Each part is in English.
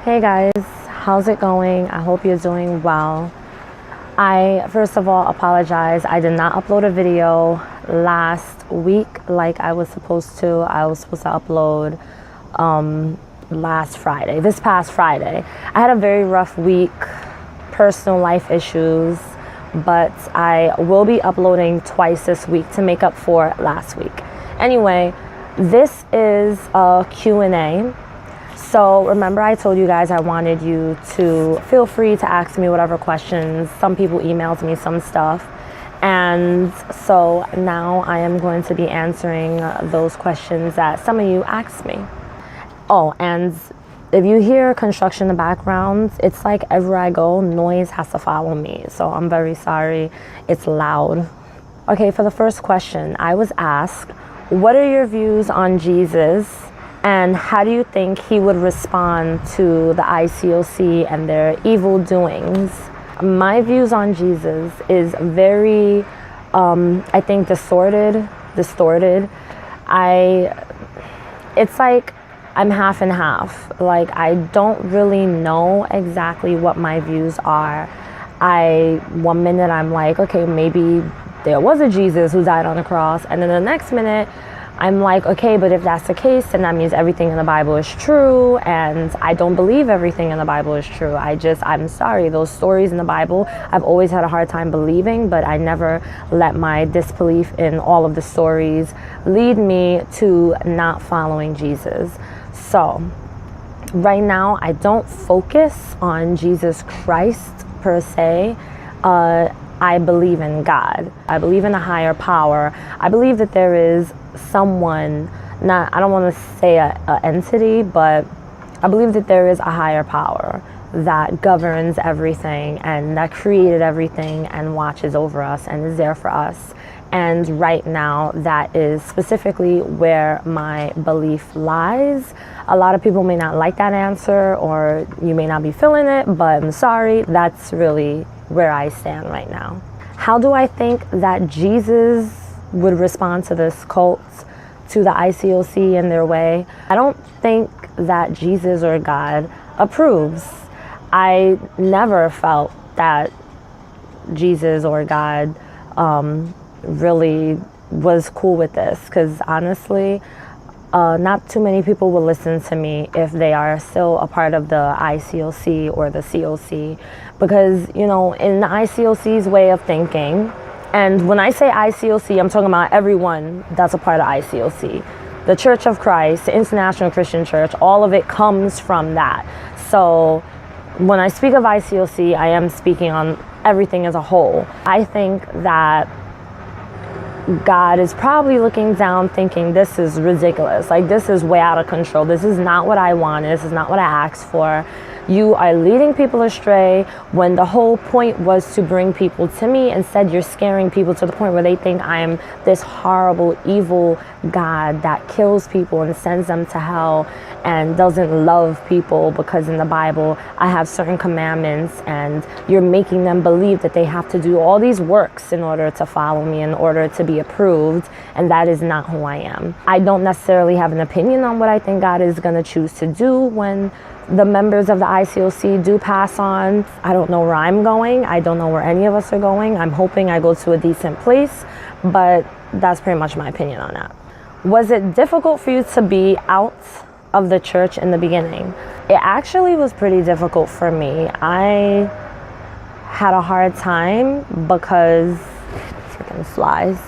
Hey guys, how's it going? I hope you're doing well. I first of all apologize. I did not upload a video last week like I was supposed to. I was supposed to upload this past Friday. I had a very rough week, personal life issues, but I will be uploading twice this week to make up for last week. Anyway, this is a Q&A. So remember I told you guys I wanted you to feel free to ask me whatever questions. Some people emailed me some stuff. And so now I am going to be answering those questions that some of you asked me. Oh, and if you hear construction in the background, it's like everywhere I go, noise has to follow me. So I'm very sorry. It's loud. Okay, for the first question, I was asked, what are your views on Jesus? And how do you think he would respond to the ICOC and their evil doings? My views on Jesus is very, I think, distorted. It's like I'm half and half. Like, I don't really know exactly what my views are. One minute I'm like, okay, maybe there was a Jesus who died on the cross. And then the next minute, I'm like, okay, but if that's the case, then that means everything in the Bible is true, and I don't believe everything in the Bible is true. I'm sorry, those stories in the Bible, I've always had a hard time believing, but I never let my disbelief in all of the stories lead me to not following Jesus. So, right now, I don't focus on Jesus Christ per se. I believe in God. I believe in a higher power. I believe that there is someone, I don't want to say an entity, but I believe that there is a higher power that governs everything and that created everything and watches over us and is there for us. And right now, that is specifically where my belief lies. A lot of people may not like that answer, or you may not be feeling it, but I'm sorry, that's really where I stand right now. How do I think that Jesus would respond to this cult, to the ICOC in their way? I don't think that Jesus or God approves. I never felt that Jesus or God really was cool with this, because honestly, not too many people will listen to me if they are still a part of the ICOC or the COC, because, you know, in the ICOC's way of thinking, and when I say ICOC, I'm talking about everyone that's a part of ICOC. The Church of Christ, the International Christian Church, all of it comes from that. So when I speak of ICOC, I am speaking on everything as a whole. I think that God is probably looking down thinking, this is ridiculous. Like, this is way out of control. This is not what I wanted. This is not what I asked for. You are leading people astray when the whole point was to bring people to me. Instead, you're scaring people to the point where they think I am this horrible, evil God that kills people and sends them to hell and doesn't love people, because in the Bible, I have certain commandments, and you're making them believe that they have to do all these works in order to follow me, in order to be approved, and that is not who I am. I don't necessarily have an opinion on what I think God is going to choose to do when the members of the ICOC do pass on. I don't know where I'm going. I don't know where any of us are going. I'm hoping I go to a decent place, but that's pretty much my opinion on that. Was it difficult for you to be out of the church in the beginning? It actually was pretty difficult for me. I had a hard time because freaking flies.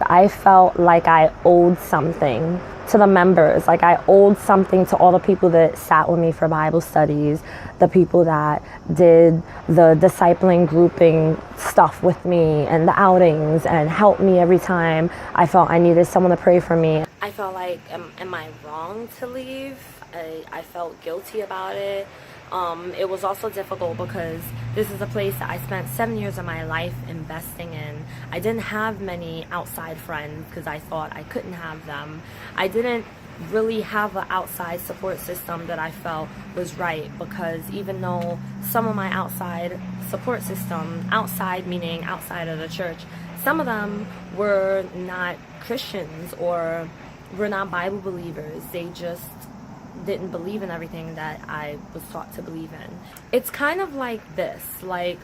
I felt like I owed something to the members. Like, I owed something to all the people that sat with me for Bible studies, the people that did the discipling grouping stuff with me and the outings and helped me every time I felt I needed someone to pray for me. I felt like, am I wrong to leave? I felt guilty about it. It was also difficult because this is a place that I spent 7 years of my life investing in. I didn't have many outside friends because I thought I couldn't have them. I didn't really have an outside support system that I felt was right, because even though some of my outside support system, outside meaning outside of the church, some of them were not Christians or were not Bible believers. They didn't believe in everything that I was taught to believe in. It's kind of like this, like,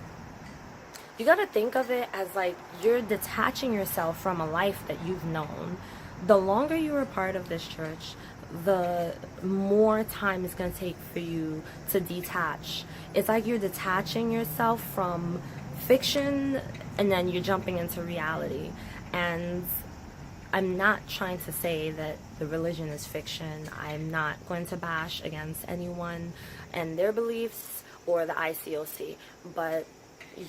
you gotta think of it as like you're detaching yourself from a life that you've known. The longer you're a part of this church, the more time it's gonna take for you to detach. It's like you're detaching yourself from fiction and then you're jumping into reality. And I'm not trying to say that the religion is fiction. I'm not going to bash against anyone and their beliefs or the ICOC, but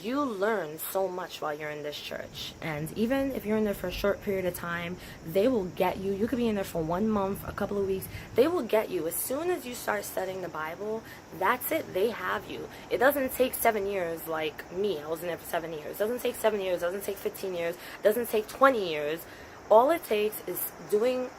you learn so much while you're in this church. And even if you're in there for a short period of time, they will get you. You could be in there for 1 month, a couple of weeks. They will get you. As soon as you start studying the Bible, that's it. They have you. It doesn't take 7 years like me. I was in there for 7 years. It doesn't take 7 years. It doesn't take 15 years. It doesn't take 20 years. All it takes is doing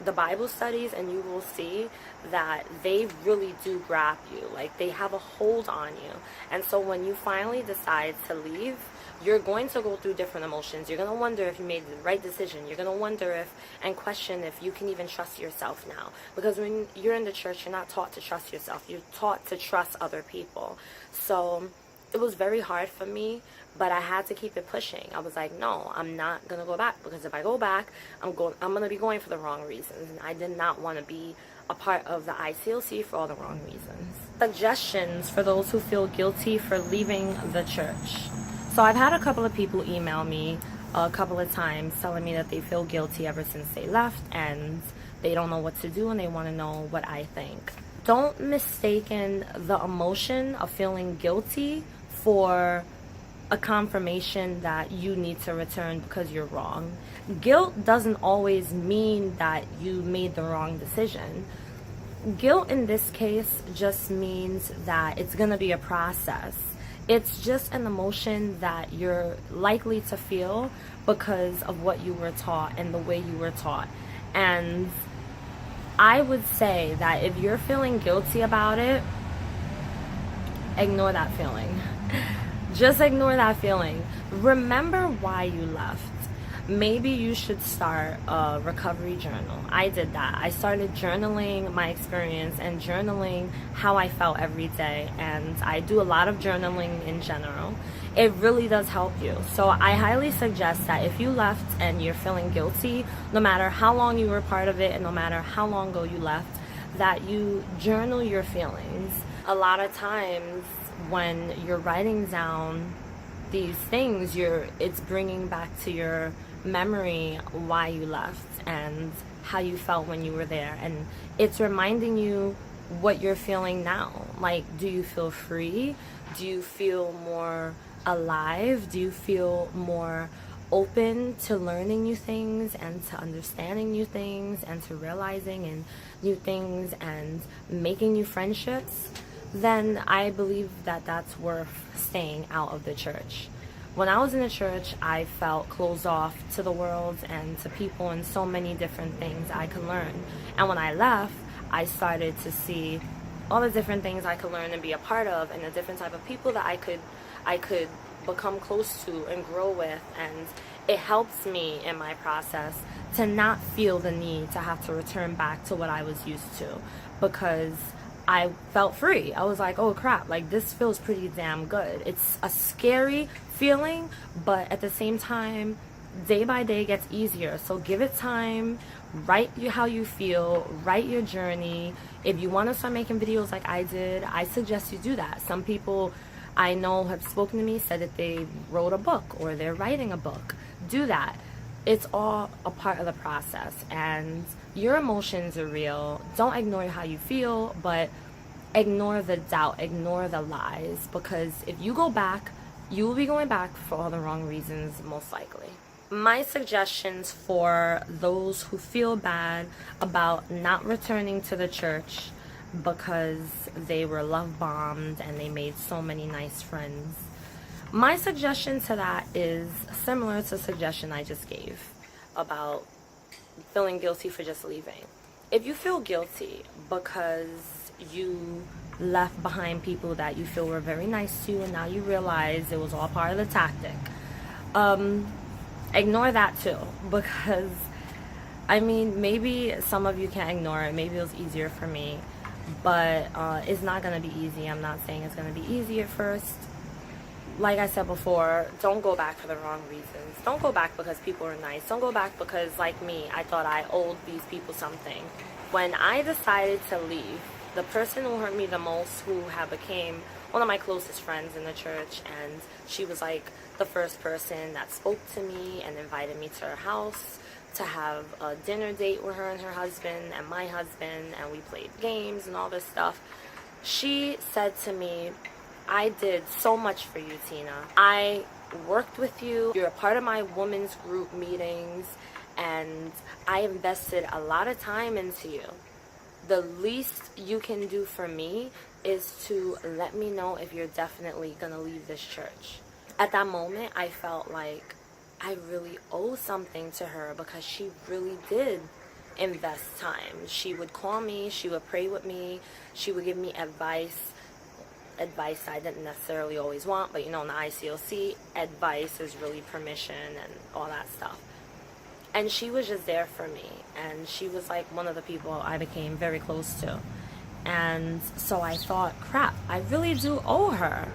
the Bible studies, and you will see that they really do grab you. Like, they have a hold on you. And so when you finally decide to leave, you're going to go through different emotions. You're going to wonder if you made the right decision. You're going to wonder if, and question if you can even trust yourself now. Because when you're in the church, you're not taught to trust yourself. You're taught to trust other people. So it was very hard for me, but I had to keep it pushing. I was like, no, I'm not going to go back, because if I go back, I'm going to be going for the wrong reasons. And I did not want to be a part of the ICOC for all the wrong reasons. Suggestions for those who feel guilty for leaving the church. So I've had a couple of people email me a couple of times telling me that they feel guilty ever since they left and they don't know what to do and they want to know what I think. Don't mistaken the emotion of feeling guilty for a confirmation that you need to return because you're wrong. Guilt doesn't always mean that you made the wrong decision. Guilt in this case just means that it's going to be a process. It's just an emotion that you're likely to feel because of what you were taught and the way you were taught. And I would say that if you're feeling guilty about it, ignore that feeling. Just ignore that feeling. Remember why you left. Maybe you should start a recovery journal. I did that. I started journaling my experience and journaling how I felt every day. And I do a lot of journaling in general. It really does help you. So I highly suggest that if you left and you're feeling guilty, no matter how long you were part of it and no matter how long ago you left, that you journal your feelings. A lot of times when you're writing down these things, it's bringing back to your memory why you left and how you felt when you were there, and it's reminding you what you're feeling now. Like, do you feel free? Do you feel more alive? Do you feel more open to learning new things and to understanding new things and to realizing and new things and making new friendships? Then I believe that that's worth staying out of the church. When I was in the church, I felt closed off to the world and to people and so many different things I could learn. And when I left, I started to see all the different things I could learn and be a part of, and the different type of people that I could become close to and grow with. And it helps me in my process to not feel the need to have to return back to what I was used to, because I felt free. I was like, oh crap, like this feels pretty damn good. It's a scary feeling, but at the same time, day by day gets easier. So give it time, write how you feel, write your journey. If you want to start making videos like I did, I suggest you do that. Some people I know have spoken to me, said that they wrote a book or they're writing a book. Do that. It's all a part of the process, and your emotions are real. Don't ignore how you feel, but ignore the doubt, ignore the lies, because if you go back, you will be going back for all the wrong reasons, most likely. My suggestions for those who feel bad about not returning to the church because they were love bombed and they made so many nice friends. My suggestion to that is similar to the suggestion I just gave about feeling guilty for just leaving. If you feel guilty because you left behind people that you feel were very nice to you and now you realize it was all part of the tactic, ignore that too, because I mean, maybe some of you can't ignore it. Maybe it was easier for me. but it's not going to be easy. I'm not saying it's going to be easy at first. Like I said before, don't go back for the wrong reasons. Don't go back because people are nice. Don't go back because, like me, I thought I owed these people something. When I decided to leave, the person who hurt me the most, who had became one of my closest friends in the church, and she was like the first person that spoke to me and invited me to her house to have a dinner date with her and her husband and my husband, and we played games and all this stuff. She said to me, I did so much for you, Tina. I worked with you. You're a part of my women's group meetings, and I invested a lot of time into you. The least you can do for me is to let me know if you're definitely gonna leave this church. At that moment, I felt like I really owe something to her because she really did invest time. She would call me, she would pray with me, she would give me advice I didn't necessarily always want, but you know, in the ICOC, advice is really permission and all that stuff. And she was just there for me, and she was like one of the people I became very close to. And so I thought, crap, I really do owe her.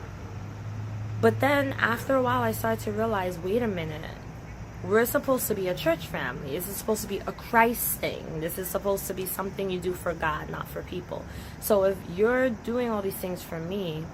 But then after a while I started to realize, wait a minute, we're supposed to be a church family. This is supposed to be a Christ thing. This is supposed to be something you do for God, not for people. So if you're doing all these things for me,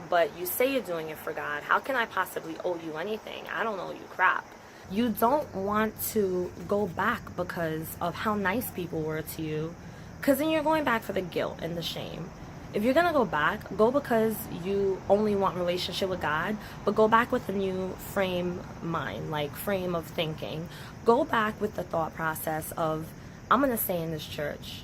but you say you're doing it for God, how can I possibly owe you anything? I don't owe you crap. You don't want to go back because of how nice people were to you, because then you're going back for the guilt and the shame. If you're gonna go back, go because you only want relationship with God, but go back with a new frame of thinking. Go back with the thought process of, I'm gonna stay in this church,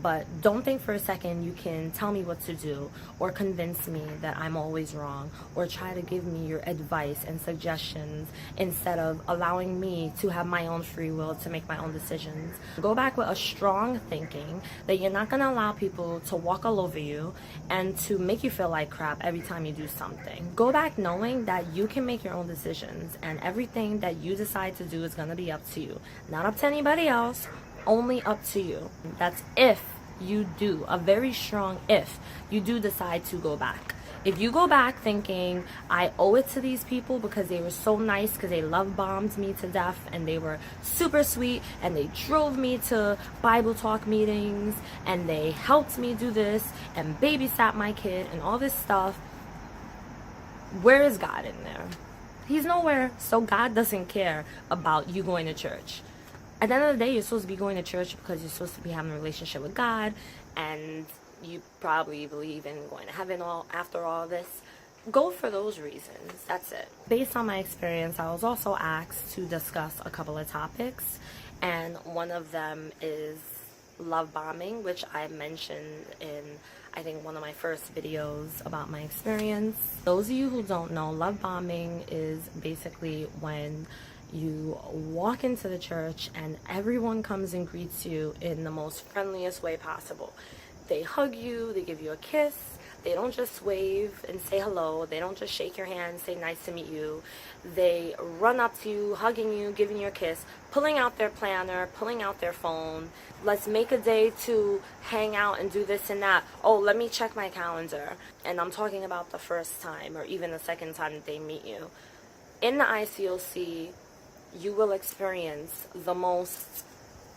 but don't think for a second you can tell me what to do or convince me that I'm always wrong or try to give me your advice and suggestions instead of allowing me to have my own free will to make my own decisions. Go back with a strong thinking that you're not going to allow people to walk all over you and to make you feel like crap every time you do something. Go back knowing that you can make your own decisions, and everything that you decide to do is going to be up to you, not up to anybody else. Only up to you. That's if you do, a very strong if you do decide to go back. If you go back thinking, I owe it to these people because they were so nice, because they love bombed me to death and they were super sweet and they drove me to Bible talk meetings and they helped me do this and babysat my kid and all this stuff, where is God in there? He's nowhere. So God doesn't care about you going to church. At the end of the day, you're supposed to be going to church because you're supposed to be having a relationship with God, and you probably believe in going to heaven after all this. Go for those reasons. That's it. Based on my experience, I was also asked to discuss a couple of topics, and one of them is love bombing, which I mentioned in, I think, one of my first videos about my experience. Those of you who don't know, love bombing is basically when you walk into the church and everyone comes and greets you in the most friendliest way possible. They hug you, they give you a kiss, they don't just wave and say hello, they don't just shake your hand, say nice to meet you. They run up to you, hugging you, giving you a kiss, pulling out their planner, pulling out their phone. Let's make a day to hang out and do this and that. Oh, let me check my calendar. And I'm talking about the first time or even the second time that they meet you. In the ICOC, you will experience the most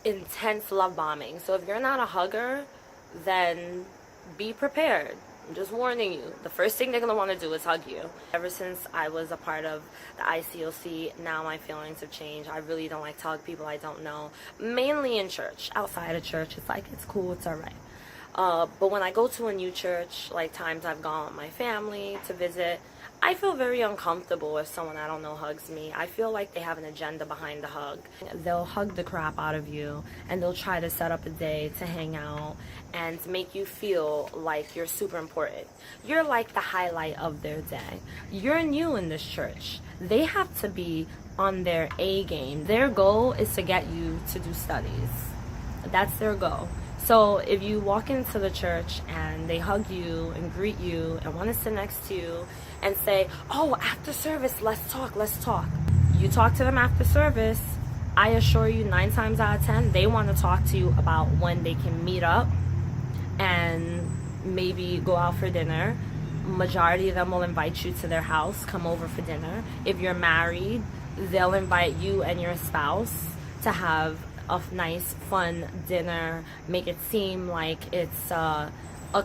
intense love bombing. So if you're not a hugger, then be prepared. I'm just warning you. The first thing they're going to want to do is hug you. Ever since I was a part of the ICOC, now my feelings have changed. I really don't like to hug people I don't know. Mainly in church. Outside of church, it's like, it's cool, it's alright. But when I go to a new church, like times I've gone with my family to visit, I feel very uncomfortable if someone I don't know hugs me. I feel like they have an agenda behind the hug. They'll hug the crap out of you, and they'll try to set up a day to hang out and make you feel like you're super important. You're like the highlight of their day. You're new in this church. They have to be on their A game. Their goal is to get you to do studies. That's their goal. So if you walk into the church and they hug you and greet you and want to sit next to you and say, oh, after service, let's talk. You talk to them after service. I assure you 9 times out of 10, they want to talk to you about when they can meet up maybe go out for dinner. Majority of them will invite you to their house, come over for dinner. If you're married, they'll invite you and your spouse to have a nice, fun dinner, make it seem like it's a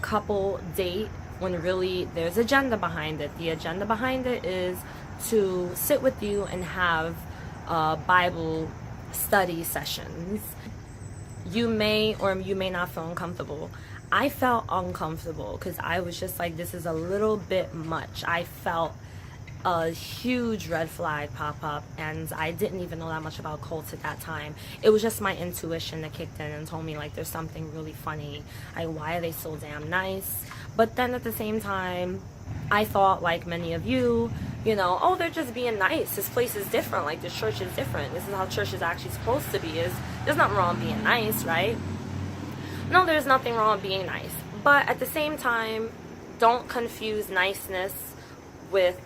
couple date, when really there's agenda behind it. The agenda behind it is to sit with you and have Bible study sessions. You may or you may not feel uncomfortable. I felt uncomfortable because I was just like, this is a little bit much. I felt a huge red flag pop up, and I didn't even know that much about cults at that time. It was just my intuition that kicked in and told me, like, there's something really funny. Like, why are they so damn nice? But then at the same time, I thought, like many of you, you know, oh, they're just being nice. This place is different. Like, this church is different. This is how church is actually supposed to be. There's nothing wrong with being nice, right? No, there's nothing wrong with being nice. But at the same time, don't confuse niceness with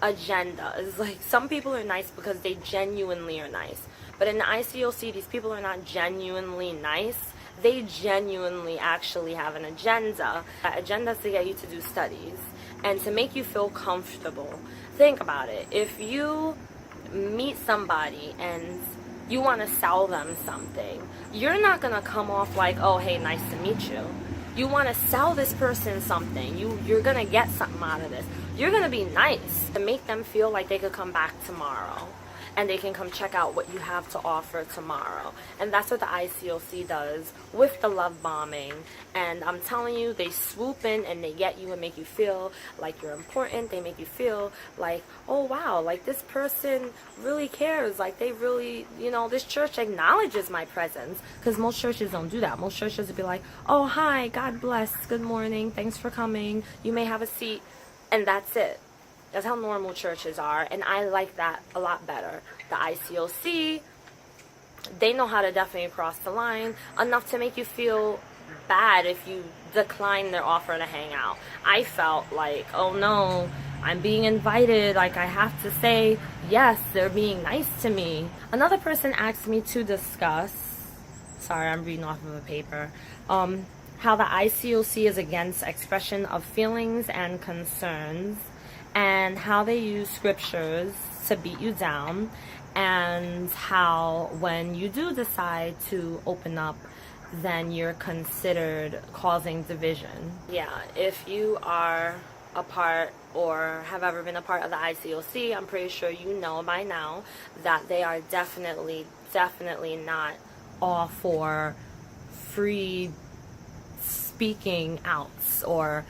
agendas. Like, some people are nice because they genuinely are nice. But in the ICOC, these people are not genuinely nice. They genuinely actually have an agenda. That agenda is to get you to do studies and to make you feel comfortable. Think about it. If you meet somebody and you want to sell them something, you're not going to come off like, oh, hey, nice to meet you. You want to sell this person something. You're going to get something out of this. You're going to be nice to make them feel like they could come back tomorrow and they can come check out what you have to offer tomorrow. And that's what the ICOC does with the love bombing. And I'm telling you, they swoop in and they get you and make you feel like you're important. They make you feel like, oh wow, like this person really cares. Like they really, you know, this church acknowledges my presence. Because most churches don't do that. Most churches would be like, oh hi, God bless, good morning, thanks for coming, you may have a seat. And that's it. That's how normal churches are, and I like that a lot better. The ICOC, they know how to definitely cross the line enough to make you feel bad if you decline their offer to hang out. I felt like, oh no, I'm being invited, like I have to say yes, they're being nice to me. Another person asked me to discuss, sorry, I'm reading off of a paper, how the ICOC is against expression of feelings and concerns, and how they use scriptures to beat you down, and how when you do decide to open up, then you're considered causing division. Yeah, if you are a part or have ever been a part of the ICOC, I'm pretty sure you know by now that they are definitely not all for free speaking outs or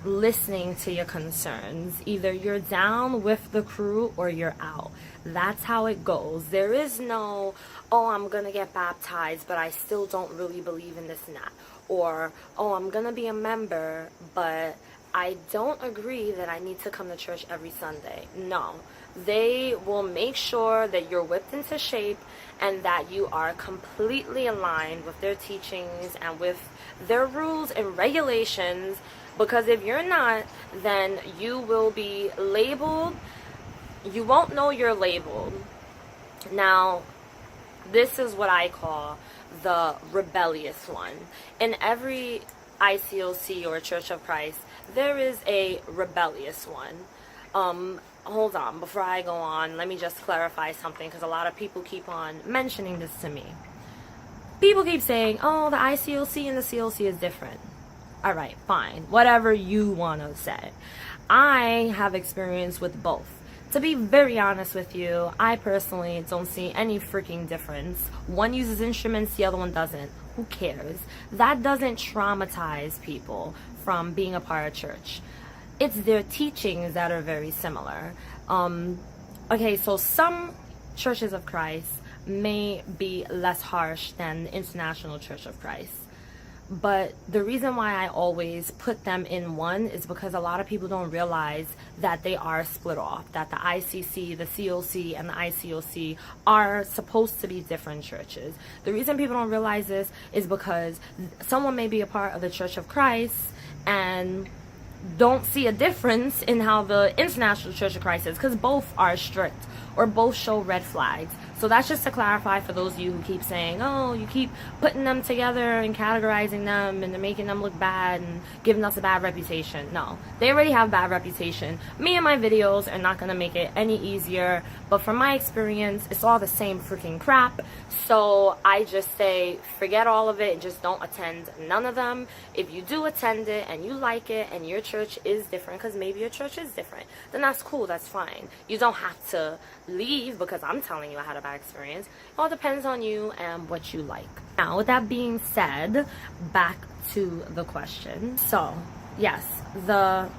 listening to your concerns. Either you're down with the crew or you're out. That's how it goes. There is no, oh, I'm gonna get baptized but I still don't really believe in this and that, or oh, I'm gonna be a member but I don't agree that I need to come to church every Sunday. No, they will make sure that you're whipped into shape and that you are completely aligned with their teachings and with their rules and regulations. Because if you're not, then you will be labeled. You won't know you're labeled. Now, this is what I call the rebellious one. In every ICOC or Church of Christ, there is a rebellious one. Hold on, before I go on, let me just clarify something, because a lot of people keep on mentioning this to me. People keep saying, oh, the ICOC and the COC is different. All right, fine, whatever you want to say. I have experience with both. To be very honest with you, I personally don't see any freaking difference. One uses instruments, the other one doesn't. Who cares? That doesn't traumatize people from being a part of church. It's their teachings that are very similar. Okay, so some churches of Christ may be less harsh than the International Church of Christ. But the reason why I always put them in one is because a lot of people don't realize that they are split off, that the ICC, the COC, and the ICOC are supposed to be different churches. The reason people don't realize this is because someone may be a part of the Church of Christ and don't see a difference in how the International Church of Christ is, because both are strict or both show red flags. So that's just to clarify for those of you who keep saying, oh, you keep putting them together and categorizing them and they're making them look bad and giving us a bad reputation. No, they already have bad reputation. Me and my videos are not going to make it any easier, but from my experience, it's all the same freaking crap. So I just say, forget all of it and just don't attend none of them. If you do attend it and you like it and your church is different, because maybe your church is different, then that's cool, that's fine. You don't have to leave because I'm telling you I had a bad experience. It all depends on you and what you like. Now, with that being said, back to the question. So, yes, the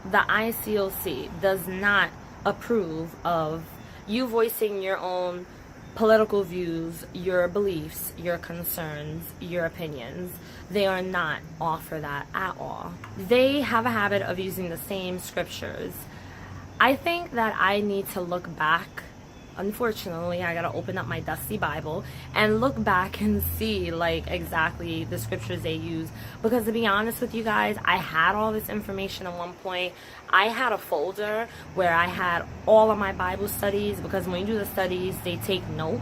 ICOC does not approve of you voicing your own political views, your beliefs, your concerns, your opinions. They are not all for that at all. They have a habit of using the same scriptures. I think that I need to look back. Unfortunately, I gotta open up my dusty Bible and look back and see like exactly the scriptures they use, because to be honest with you guys, I had all this information at one point. I had a folder where I had all of my Bible studies, because when you do the studies, they take notes,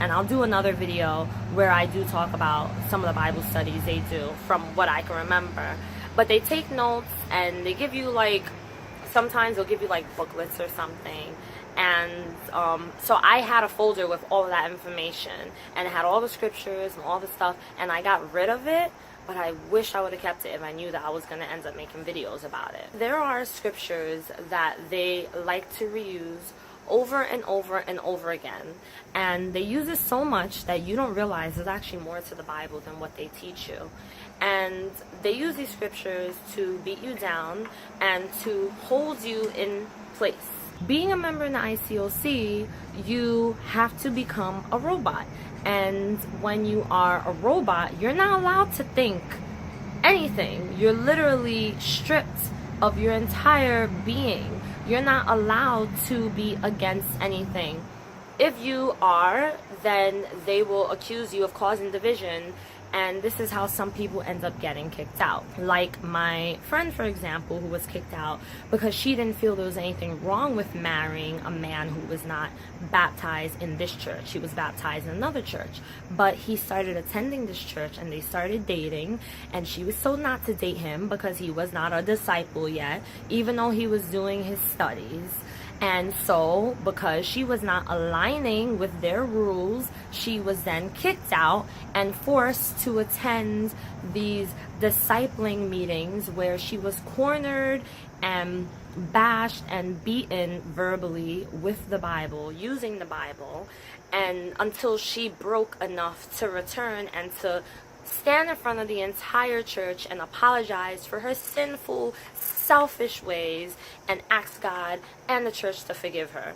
and I'll do another video where I do talk about some of the Bible studies they do from what I can remember. But they take notes and they give you like, sometimes they'll give you like booklets or something. And so I had a folder with all of that information, and it had all the scriptures and all the stuff, and I got rid of it, but I wish I would have kept it if I knew that I was going to end up making videos about it. There are scriptures that they like to reuse over and over and over again, and they use it so much that you don't realize there's actually more to the Bible than what they teach you. And they use these scriptures to beat you down and to hold you in place. Being a member in the ICOC, you have to become a robot. And when you are a robot, you're not allowed to think anything. You're literally stripped of your entire being. You're not allowed to be against anything. If you are, then they will accuse you of causing division. And this is how some people end up getting kicked out. Like my friend, for example, who was kicked out because she didn't feel there was anything wrong with marrying a man who was not baptized in this church. He was baptized in another church. But he started attending this church and they started dating. And she was told not to date him because he was not a disciple yet, even though he was doing his studies. And so, because she was not aligning with their rules, she was then kicked out and forced to attend these discipling meetings where she was cornered and bashed and beaten verbally with the Bible, using the Bible, and until she broke enough to return and to stand in front of the entire church and apologize for her sinful, selfish ways and ask God and the church to forgive her.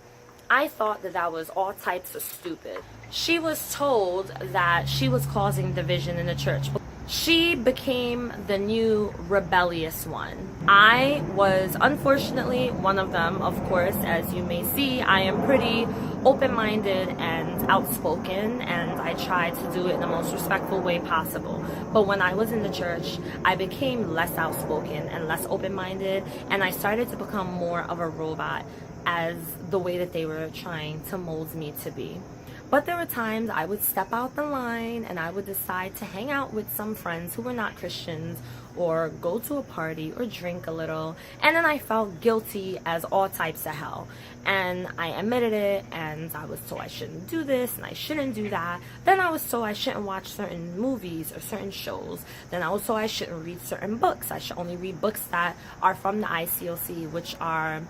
I thought that that was all types of stupid. She was told that she was causing division in the church. She became the new rebellious one. I was unfortunately one of them. Of course, as you may see, I am pretty open-minded and outspoken, and I try to do it in the most respectful way possible. But when I was in the church, I became less outspoken and less open-minded, and I started to become more of a robot as the way that they were trying to mold me to be. But there were times I would step out the line and I would decide to hang out with some friends who were not Christians, or go to a party or drink a little, and then I felt guilty as all types of hell. And I admitted it, and I was told I shouldn't do this and I shouldn't do that. Then I was told I shouldn't watch certain movies or certain shows. Then I was told I shouldn't read certain books. I should only read books that are from the ICOC, which are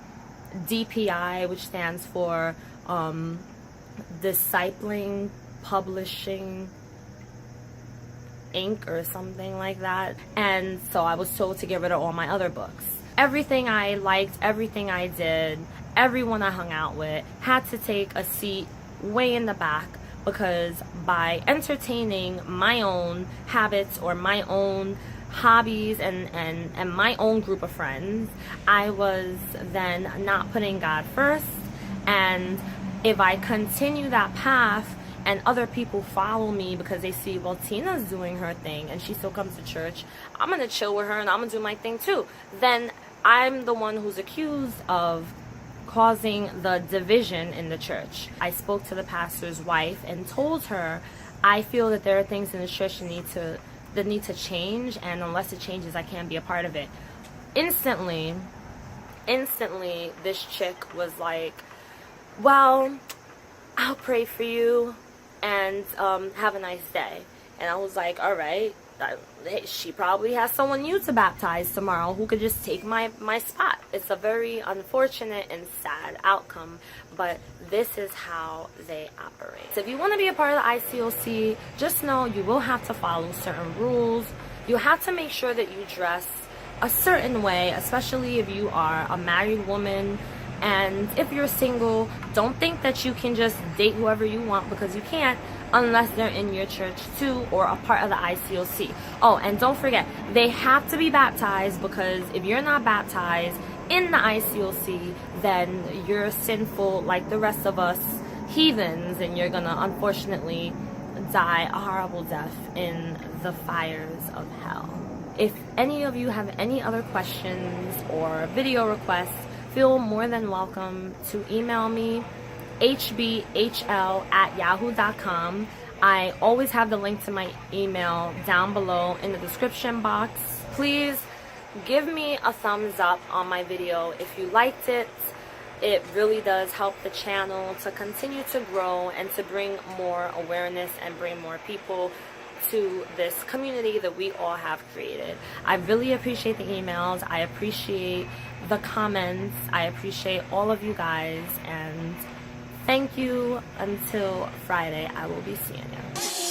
DPI, which stands for Discipling Publishing Inc. or something like that. And so I was told to get rid of all my other books. Everything I liked, everything I did, everyone I hung out with had to take a seat way in the back, because by entertaining my own habits or my own hobbies and my own group of friends, I was then not putting God first. And if I continue that path and other people follow me because they see, well, Tina's doing her thing and she still comes to church, I'm going to chill with her and I'm going to do my thing too, then I'm the one who's accused of causing the division in the church. I spoke to the pastor's wife and told her, I feel that there are things in the church that need to change, and unless it changes, I can't be a part of it. Instantly, this chick was like, well, I'll pray for you and have a nice day. And I was like, all right, she probably has someone new to baptize tomorrow who could just take my spot. It's a very unfortunate and sad outcome, but this is how they operate. So if you want to be a part of the ICOC, just know you will have to follow certain rules. You have to make sure that you dress a certain way, especially if you are a married woman. And if you're single, don't think that you can just date whoever you want, because you can't unless they're in your church too or a part of the ICOC. Oh, and don't forget, they have to be baptized, because if you're not baptized in the ICOC, then you're sinful like the rest of us heathens, and you're gonna unfortunately die a horrible death in the fires of hell. If any of you have any other questions or video requests, feel more than welcome to email me, hbhl@yahoo.com. I always have the link to my email down below in the description box. Please give me a thumbs up on my video if you liked it. It really does help the channel to continue to grow and to bring more awareness and bring more people to this community that we all have created. I really appreciate the emails. I appreciate the comments. I appreciate all of you guys, and thank you. Until Friday, I will be seeing you.